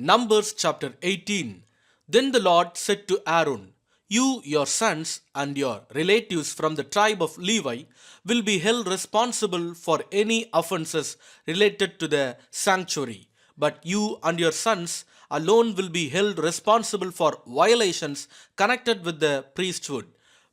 Numbers chapter 18. Then the Lord said to Aaron, "You, your sons, and your relatives from the tribe of Levi will be held responsible for any offenses related to the sanctuary. But you and your sons alone will be held responsible for violations connected with the priesthood.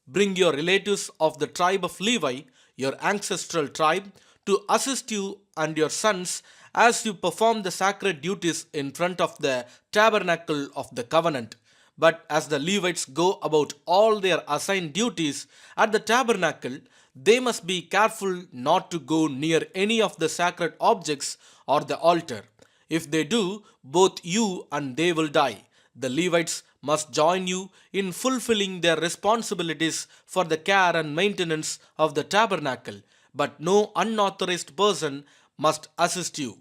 Bring your relatives of the tribe of Levi, your ancestral tribe, to assist you and your sons as you perform the sacred duties in front of the tabernacle of the covenant. But as the Levites go about all their assigned duties at the tabernacle, they must be careful not to go near any of the sacred objects or the altar. If they do, both you and they will die. The Levites must join you in fulfilling their responsibilities for the care and maintenance of the tabernacle, but no unauthorized person must assist you.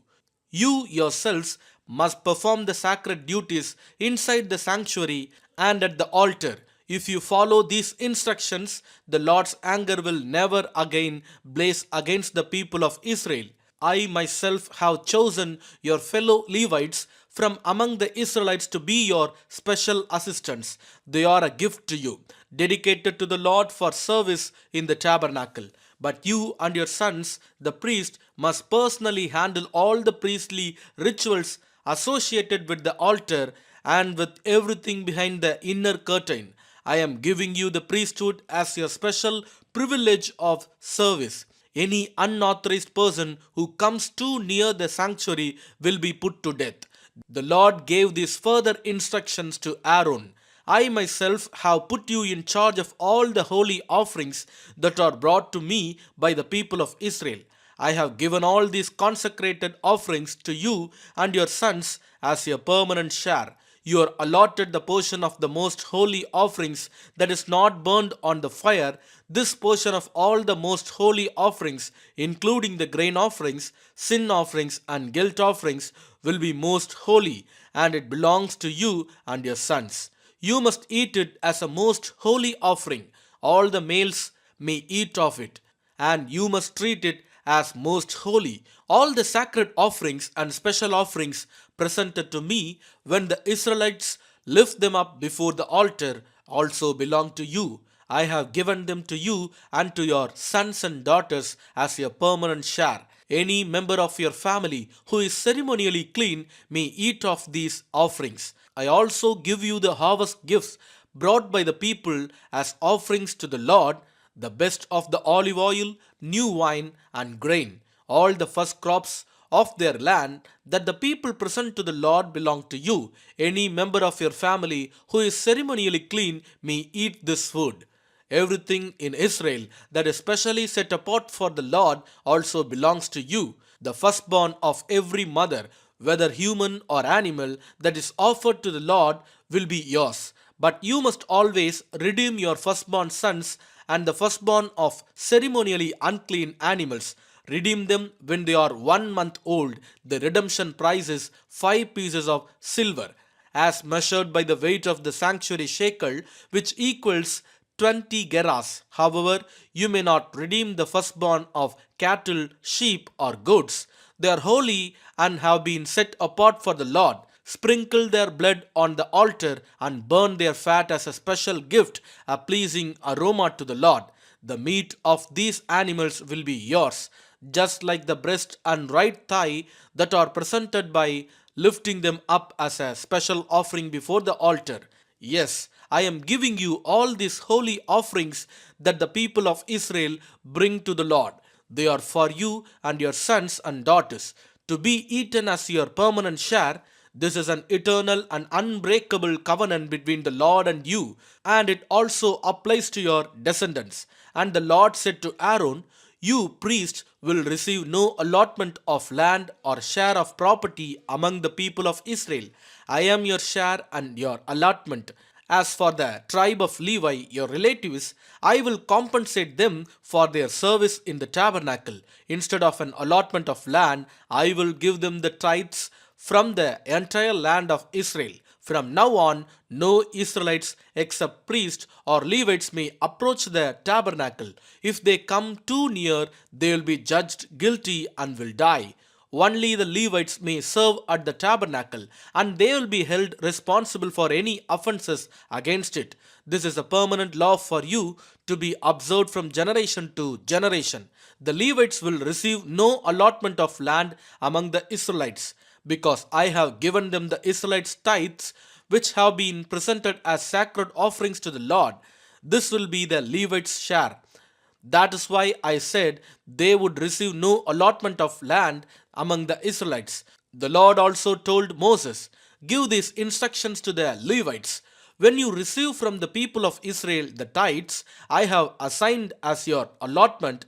You yourselves must perform the sacred duties inside the sanctuary and at the altar. If you follow these instructions, the Lord's anger will never again blaze against the people of Israel. I myself have chosen your fellow Levites from among the Israelites to be your special assistants. They are a gift to you, dedicated to the Lord for service in the tabernacle. But you and your sons, the priest, must personally handle all the priestly rituals associated with the altar and with everything behind the inner curtain. I am giving you the priesthood as your special privilege of service. Any unauthorized person who comes too near the sanctuary will be put to death. The Lord gave these further instructions to Aaron. I myself have put you in charge of all the holy offerings that are brought to me by the people of Israel. I have given all these consecrated offerings to you and your sons as your permanent share. You are allotted the portion of the most holy offerings that is not burned on the fire. This portion of all the most holy offerings, including the grain offerings, sin offerings, and guilt offerings, will be most holy, and it belongs to you and your sons. You must eat it as a most holy offering. All the males may eat of it, and you must treat it as most holy. All the sacred offerings and special offerings presented to me when the Israelites lift them up before the altar also belong to you. I have given them to you and to your sons and daughters as your permanent share. Any member of your family who is ceremonially clean may eat of these offerings. I also give you the harvest gifts brought by the people as offerings to the Lord, the best of the olive oil, new wine, and grain. All the first crops of their land that the people present to the Lord belong to you. Any member of your family who is ceremonially clean may eat this food. Everything in Israel that is specially set apart for the Lord also belongs to you. The firstborn of every mother, whether human or animal, that is offered to the Lord will be yours. But you must always redeem your firstborn sons and the firstborn of ceremonially unclean animals. Redeem them when they are 1 month old. The redemption price is 5 pieces of silver, as measured by the weight of the sanctuary shekel, which equals 20 gerahs. However, you may not redeem the firstborn of cattle, sheep, or goats. They are holy and have been set apart for the Lord. Sprinkle their blood on the altar and burn their fat as a special gift, a pleasing aroma to the Lord. The meat of these animals will be yours, just like the breast and right thigh that are presented by lifting them up as a special offering before the altar. Yes, I am giving you all these holy offerings that the people of Israel bring to the Lord. They are for you and your sons and daughters to be eaten as your permanent share. This is an eternal and unbreakable covenant between the Lord and you, and it also applies to your descendants. And the Lord said to Aaron, "You, priests, will receive no allotment of land or share of property among the people of Israel. I am your share and your allotment. As for the tribe of Levi, your relatives, I will compensate them for their service in the tabernacle. Instead of an allotment of land, I will give them the tithes from the entire land of Israel. From now on, no Israelites except priests or Levites may approach the tabernacle. If they come too near, they will be judged guilty and will die. Only the Levites may serve at the tabernacle, and they will be held responsible for any offenses against it. This is a permanent law for you to be observed from generation to generation. The Levites will receive no allotment of land among the Israelites, because I have given them the Israelites' tithes, which have been presented as sacred offerings to the Lord. This will be the Levites' share. That is why I said they would receive no allotment of land among the Israelites. The Lord also told Moses, "Give these instructions to the Levites. When you receive from the people of Israel the tithes I have assigned as your allotment,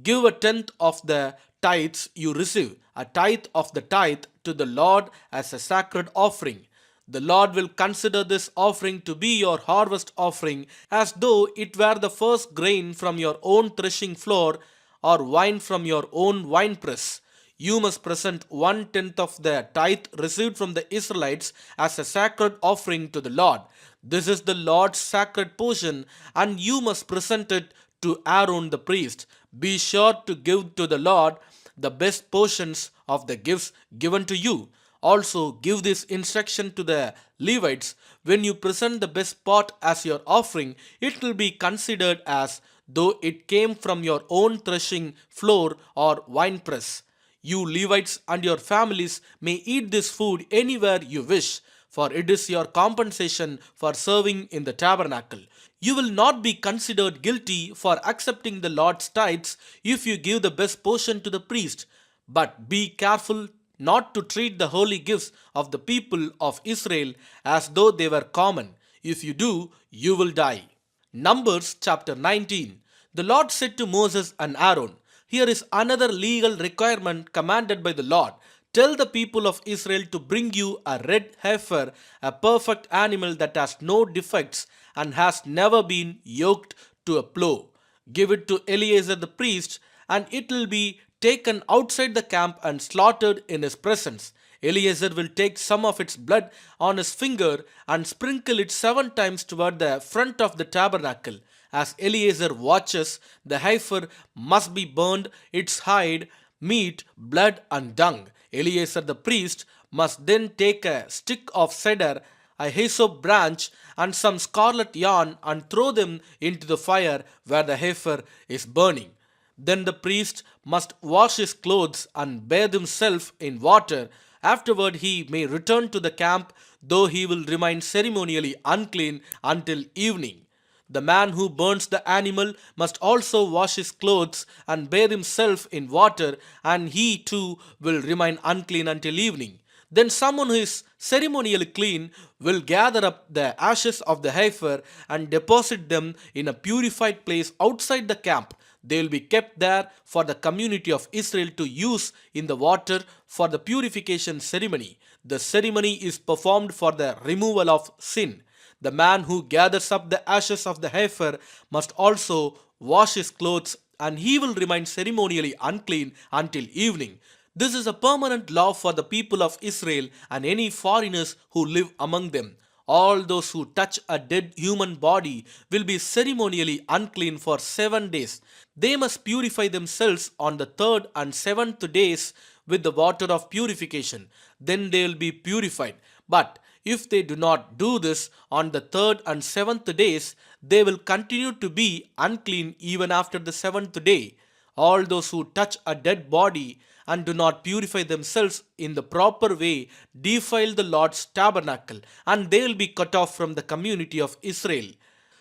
give a tenth of the tithes you receive, a tithe of the tithe to the Lord as a sacred offering. The Lord will consider this offering to be your harvest offering, as though it were the first grain from your own threshing floor or wine from your own winepress. You must present one tenth of the tithe received from the Israelites as a sacred offering to the Lord. This is the Lord's sacred portion, and you must present it to Aaron the priest. Be sure to give to the Lord the best portions of the gifts given to you. Also, give this instruction to the Levites: when you present the best part as your offering, it will be considered as though it came from your own threshing floor or winepress. You Levites and your families may eat this food anywhere you wish, for it is your compensation for serving in the tabernacle. You will not be considered guilty for accepting the Lord's tithes if you give the best portion to the priest. But be careful not to treat the holy gifts of the people of Israel as though they were common. If you do, you will die." Numbers chapter 19. The Lord said to Moses and Aaron, "Here is another legal requirement commanded by the Lord. Tell the people of Israel to bring you a red heifer, a perfect animal that has no defects and has never been yoked to a plow. Give it to Eleazar the priest, and it will be taken outside the camp and slaughtered in his presence. Eleazar will take some of its blood on his finger and sprinkle it 7 times toward the front of the tabernacle. As Eleazar watches, the heifer must be burned, its hide, meat, blood, and dung. Eleazar the priest must then take a stick of cedar, a hyssop branch, and some scarlet yarn and throw them into the fire where the heifer is burning. Then the priest must wash his clothes and bathe himself in water. Afterward, he may return to the camp, though he will remain ceremonially unclean until evening. The man who burns the animal must also wash his clothes and bathe himself in water, and he too will remain unclean until evening. Then someone who is ceremonially clean will gather up the ashes of the heifer and deposit them in a purified place outside the camp. They will be kept there for the community of Israel to use in the water for the purification ceremony. The ceremony is performed for the removal of sin. The man who gathers up the ashes of the heifer must also wash his clothes, and he will remain ceremonially unclean until evening. This is a permanent law for the people of Israel and any foreigners who live among them. All those who touch a dead human body will be ceremonially unclean for 7 days. They must purify themselves on the third and seventh days with the water of purification. Then they will be purified. But if they do not do this on the third and seventh days, they will continue to be unclean even after the seventh day. All those who touch a dead body and do not purify themselves in the proper way defile the Lord's tabernacle, and they will be cut off from the community of Israel.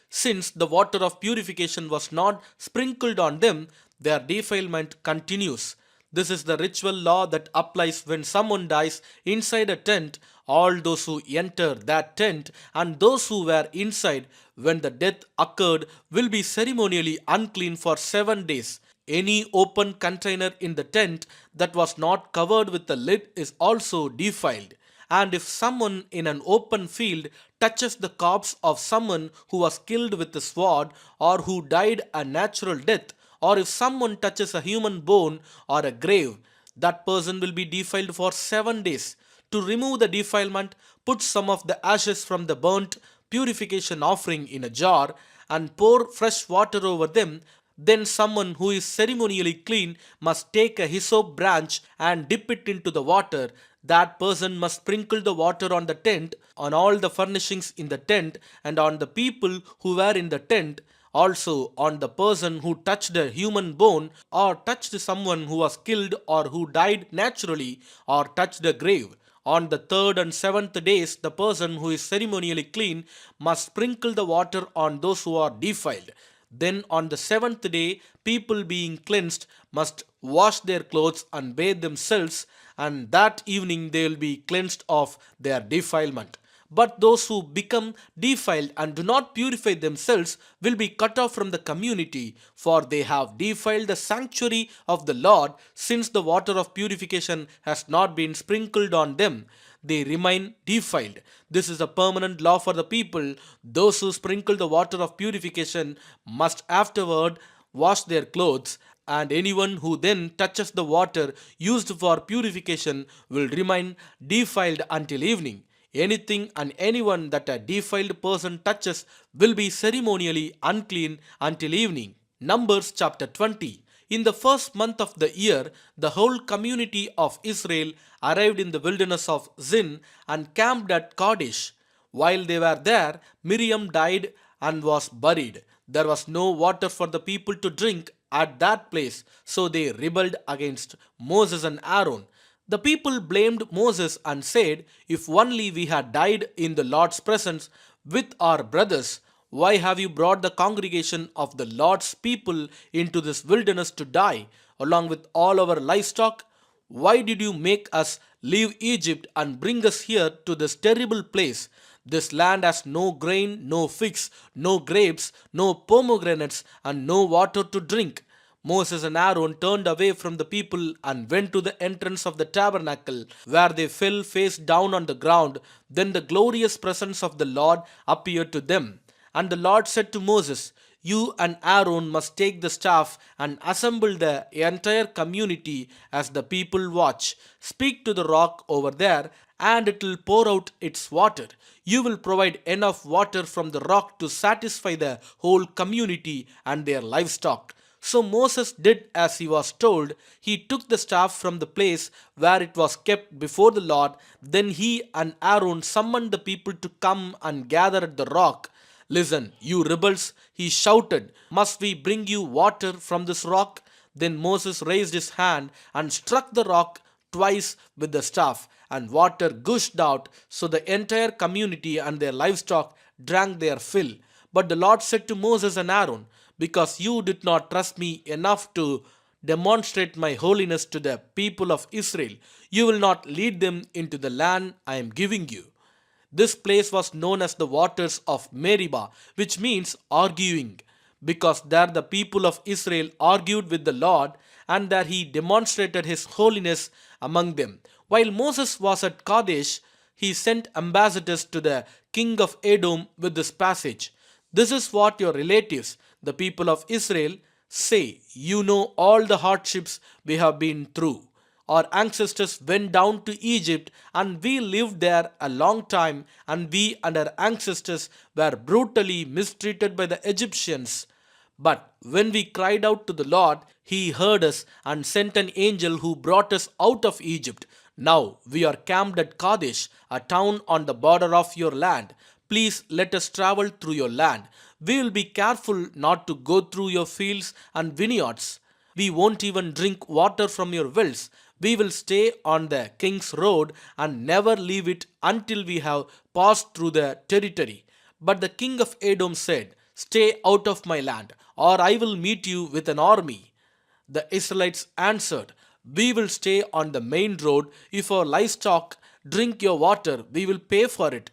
Since the water of purification was not sprinkled on them, their defilement continues. This is the ritual law that applies when someone dies inside a tent. All those who enter that tent and those who were inside when the death occurred will be ceremonially unclean for 7 days. Any open container in the tent that was not covered with a lid is also defiled. And if someone in an open field touches the corpse of someone who was killed with a sword or who died a natural death, or if someone touches a human bone or a grave, that person will be defiled for 7 days. To remove the defilement, put some of the ashes from the burnt purification offering in a jar and pour fresh water over them. Then someone who is ceremonially clean must take a hyssop branch and dip it into the water. That person must sprinkle the water on the tent, on all the furnishings in the tent, and on the people who were in the tent, also on the person who touched a human bone, or touched someone who was killed or who died naturally, or touched a grave. On the third and seventh days, the person who is ceremonially clean must sprinkle the water on those who are defiled. Then on the seventh day, people being cleansed must wash their clothes and bathe themselves, and that evening they will be cleansed of their defilement. But those who become defiled and do not purify themselves will be cut off from the community, for they have defiled the sanctuary of the Lord, since the water of purification has not been sprinkled on them. They remain defiled. This is a permanent law for the people. Those who sprinkle the water of purification must afterward wash their clothes, and anyone who then touches the water used for purification will remain defiled until evening. Anything and anyone that a defiled person touches will be ceremonially unclean until evening. Numbers chapter 20. In the first month of the year, the whole community of Israel arrived in the wilderness of Zin and camped at Kadesh. While they were there, Miriam died and was buried. There was no water for the people to drink at that place, so they rebelled against Moses and Aaron. The people blamed Moses and said, "If only we had died in the Lord's presence with our brothers. Why have you brought the congregation of the Lord's people into this wilderness to die, along with all our livestock? Why did you make us leave Egypt and bring us here to this terrible place? This land has no grain, no figs, no grapes, no pomegranates, and no water to drink." Moses and Aaron turned away from the people and went to the entrance of the tabernacle, where they fell face down on the ground. Then the glorious presence of the Lord appeared to them. And the Lord said to Moses, "You and Aaron must take the staff and assemble the entire community as the people watch. Speak to the rock over there, and it will pour out its water. You will provide enough water from the rock to satisfy the whole community and their livestock." So Moses did as he was told. He took the staff from the place where it was kept before the Lord. Then he and Aaron summoned the people to come and gather at the rock. "Listen, you rebels," he shouted. "Must we bring you water from this rock?" Then Moses raised his hand and struck the rock twice with the staff, and water gushed out, so the entire community and their livestock drank their fill. But the Lord said to Moses and Aaron, "Because you did not trust me enough to demonstrate my holiness to the people of Israel, you will not lead them into the land I am giving you." This place was known as the waters of Meribah, which means arguing, because there the people of Israel argued with the Lord, and there he demonstrated his holiness among them. While Moses was at Kadesh, he sent ambassadors to the king of Edom with this passage: "This is what your relatives, the people of Israel, say. You know all the hardships we have been through. Our ancestors went down to Egypt, and we lived there a long time, and we and our ancestors were brutally mistreated by the Egyptians. But when we cried out to the Lord, he heard us and sent an angel who brought us out of Egypt. Now we are camped at Kadesh, a town on the border of your land. Please let us travel through your land. We will be careful not to go through your fields and vineyards. We won't even drink water from your wells. We will stay on the king's road and never leave it until we have passed through the territory." But the king of Edom said, "Stay out of my land, or I will meet you with an army." The Israelites answered, "We will stay on the main road. If our livestock drink your water, we will pay for it.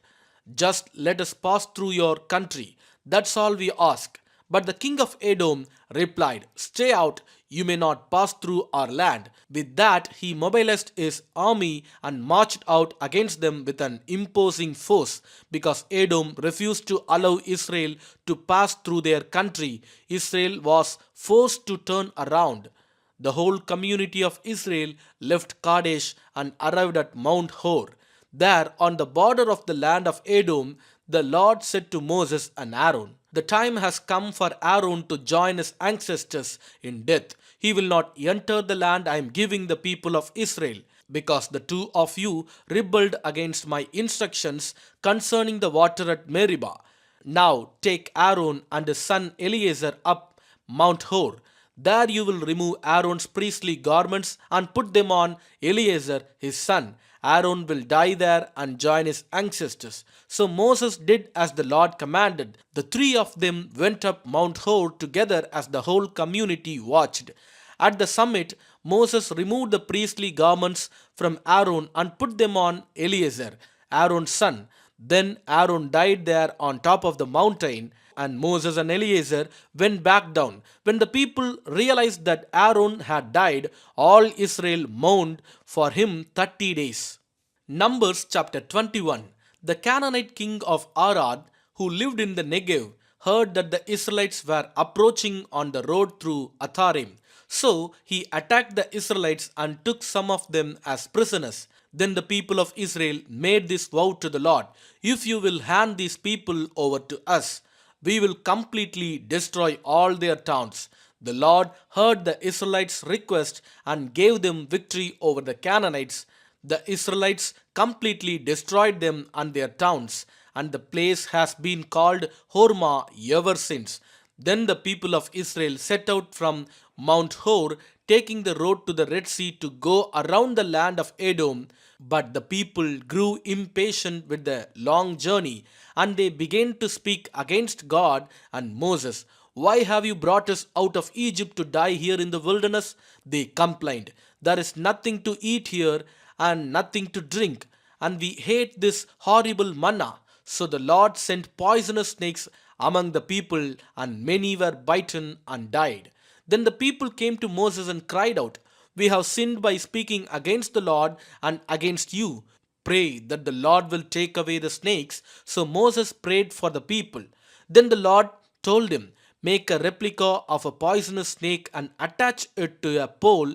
Just let us pass through your country. That's all we ask." But the king of Edom replied, "Stay out, you may not pass through our land." With that, he mobilized his army and marched out against them with an imposing force. Because Edom refused to allow Israel to pass through their country, Israel was forced to turn around. The whole community of Israel left Kadesh and arrived at Mount Hor. There, on the border of the land of Edom, the Lord said to Moses and Aaron, The time has come for Aaron to join his ancestors in death. He will not enter the land I am giving the people of Israel, because the two of you rebelled against my instructions concerning the water at Meribah. Now take Aaron and his son Eleazar up Mount Hor. There you will remove Aaron's priestly garments and put them on Eleazar his son. Aaron will die there and join his ancestors. So Moses did as the Lord commanded. The three of them went up Mount Hor together as the whole community watched. At the summit, Moses removed the priestly garments from Aaron and put them on Eleazar, Aaron's son. Then Aaron died there on top of the mountain, and Moses and Eleazar went back down. When the people realized that Aaron had died, all Israel mourned for him 30 days. Numbers chapter 21. The Canaanite king of Arad, who lived in the Negev, heard that the Israelites were approaching on the road through Atharim. So he attacked the Israelites and took some of them as prisoners. Then the people of Israel made this vow to the Lord: If you will hand these people over to us, we will completely destroy all their towns. The Lord heard the Israelites' request and gave them victory over the Canaanites. The Israelites completely destroyed them and their towns, and the place has been called Hormah ever since. Then the people of Israel set out from Mount Hor, taking the road to the Red Sea to go around the land of Edom. But the people grew impatient with the long journey, and they began to speak against God and Moses. Why have you brought us out of Egypt to die here in the wilderness? They complained. There is nothing to eat here and nothing to drink, and we hate this horrible manna. So the Lord sent poisonous snakes among the people, and many were bitten and died. Then the people came to Moses and cried out, We have sinned by speaking against the Lord and against you. Pray that the Lord will take away the snakes. So Moses prayed for the people. Then the Lord told him, Make a replica of a poisonous snake and attach it to a pole.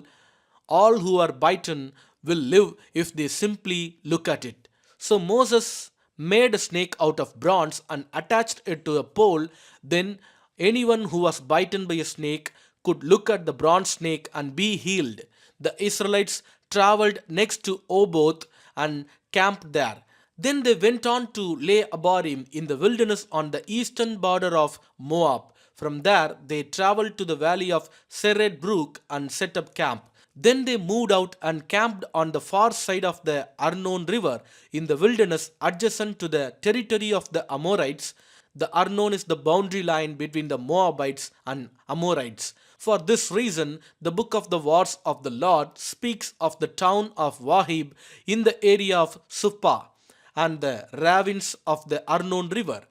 All who are bitten will live if they simply look at it. So Moses made a snake out of bronze and attached it to a pole. Then anyone who was bitten by a snake could look at the bronze snake and be healed. The Israelites traveled next to Oboth and camped there. Then they went on to lay Abarim in the wilderness on the eastern border of Moab. From there they traveled to the valley of Sered Brook and set up camp. Then they moved out and camped on the far side of the Arnon River in the wilderness adjacent to the territory of the Amorites. The Arnon is the boundary line between the Moabites and Amorites. For this reason, the book of the wars of the Lord speaks of the town of Wahib in the area of Suppah and the ravines of the Arnon River,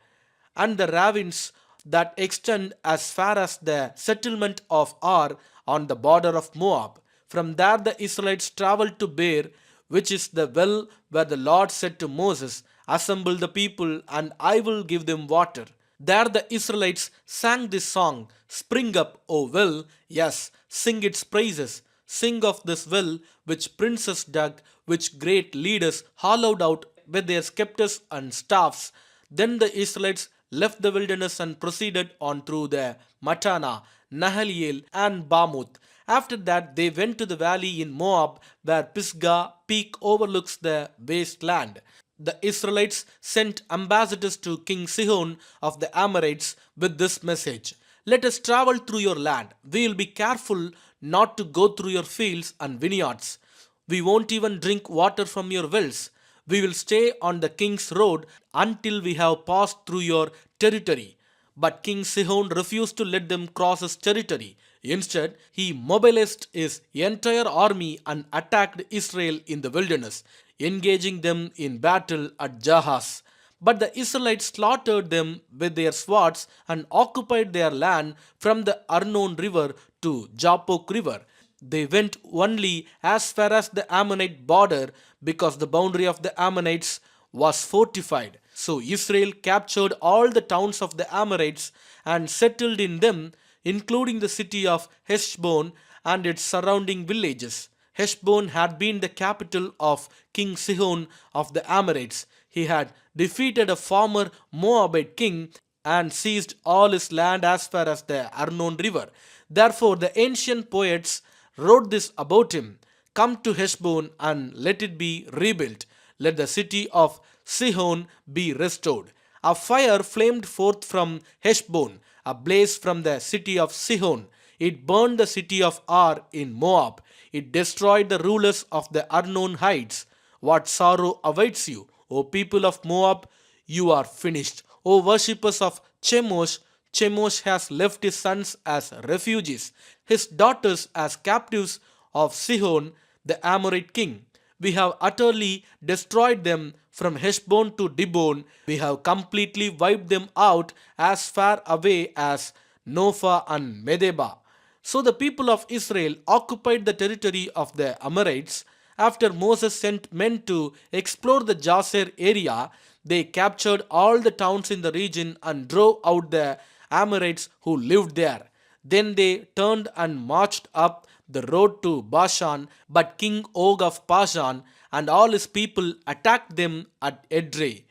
and the ravines that extend as far as the settlement of Ar on the border of Moab. From there the Israelites traveled to Beer, which is the well where the Lord said to Moses, Assemble the people and I will give them water. There the Israelites sang this song, Spring up, O well, yes, sing its praises. Sing of this well which princes dug, which great leaders hollowed out with their scepters and staffs. Then the Israelites left the wilderness and proceeded on through the Matana, Nahaliel, and Bamoth. After that, they went to the valley in Moab, where Pisgah peak overlooks the wasteland. The Israelites sent ambassadors to King Sihon of the Amorites with this message: Let us travel through your land. We will be careful not to go through your fields and vineyards. We won't even drink water from your wells. We will stay on the king's road until we have passed through your territory. But King Sihon refused to let them cross his territory. Instead, he mobilized his entire army and attacked Israel in the wilderness, engaging them in battle at Jahaz. But the Israelites slaughtered them with their swords and occupied their land from the Arnon River to Jabbok River. They went only as far as the Ammonite border because the boundary of the Ammonites was fortified. So Israel captured all the towns of the Amorites and settled in them, including the city of Heshbon and its surrounding villages. Heshbon had been the capital of King Sihon of the Amorites. He had defeated a former Moabite king and seized all his land as far as the Arnon river. Therefore, the ancient poets wrote this about him: Come to Heshbon and let it be rebuilt. Let the city of Sihon be restored. A fire flamed forth from Heshbon, a blaze from the city of Sihon. It burned the city of Ar in Moab. It destroyed the rulers of the Arnon heights. What sorrow awaits you, O people of Moab? You are finished. O worshippers of Chemosh, Chemosh has left his sons as refugees, his daughters as captives of Sihon, the Amorite king. We have utterly destroyed them from Heshbon to Dibon. We have completely wiped them out as far away as Nophah and Medeba. So the people of Israel occupied the territory of the Amorites. After Moses sent men to explore the Jazer area, they captured all the towns in the region and drove out the Amorites who lived there. Then they turned and marched up the road to Bashan, but King Og of Bashan and all his people attacked them at Edrei.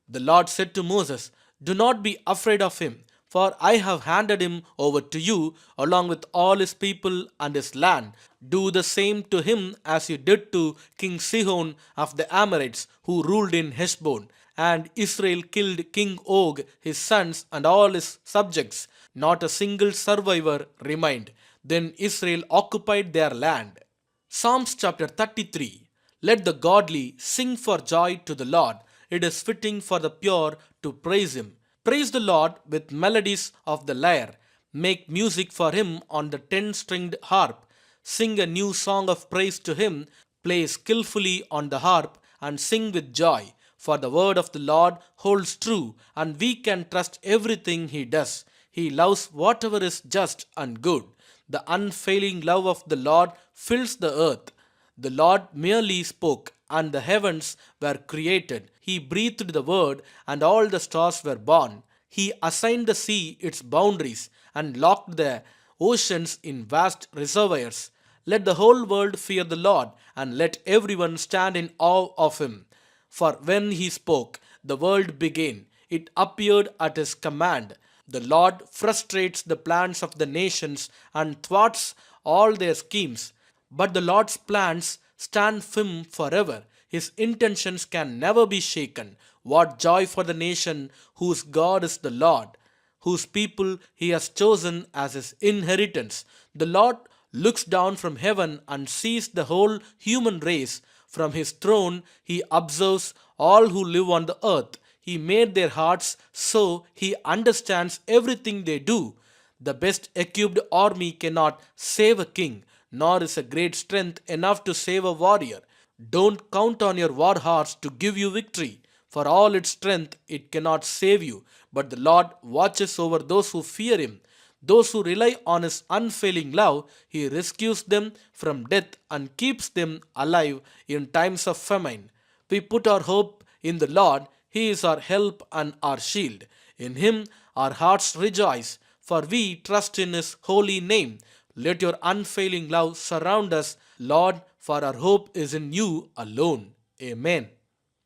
The Lord said to Moses, Do not be afraid of him, for I have handed him over to you, along with all his people and his land. Do the same to him as you did to King Sihon of the Amorites, who ruled in Heshbon. And Israel killed King Og, his sons, and all his subjects. Not a single survivor remained. Then Israel occupied their land. Psalms chapter 33. Let the godly sing for joy to the Lord. It is fitting for the pure to praise him. Praise the Lord with melodies of the lyre. Make music for him on the 10-stringed harp. Sing a new song of praise to him. Play skillfully on the harp and sing with joy. For the word of the Lord holds true, and we can trust everything he does. He loves whatever is just and good. The unfailing love of the Lord fills the earth. The Lord merely spoke, and the heavens were created. He breathed the word, and all the stars were born. He assigned the sea its boundaries, and locked the oceans in vast reservoirs. Let the whole world fear the Lord, and let everyone stand in awe of him. For when he spoke, the world began. It appeared at his command. The Lord frustrates the plans of the nations and thwarts all their schemes. But the Lord's plans stand firm forever. His intentions can never be shaken. What joy for the nation whose God is the Lord, whose people he has chosen as his inheritance. The Lord looks down from heaven and sees the whole human race. From his throne he observes all who live on the earth. He made their hearts so he understands everything they do. The best equipped army cannot save a king, nor is a great strength enough to save a warrior. Don't count on your war horse to give you victory. For all its strength, it cannot save you. But the Lord watches over those who fear him. Those who rely on his unfailing love, he rescues them from death and keeps them alive in times of famine. We put our hope in the Lord. He is our help and our shield. In him our hearts rejoice, for we trust in his holy name. Let your unfailing love surround us, Lord, for our hope is in you alone. Amen.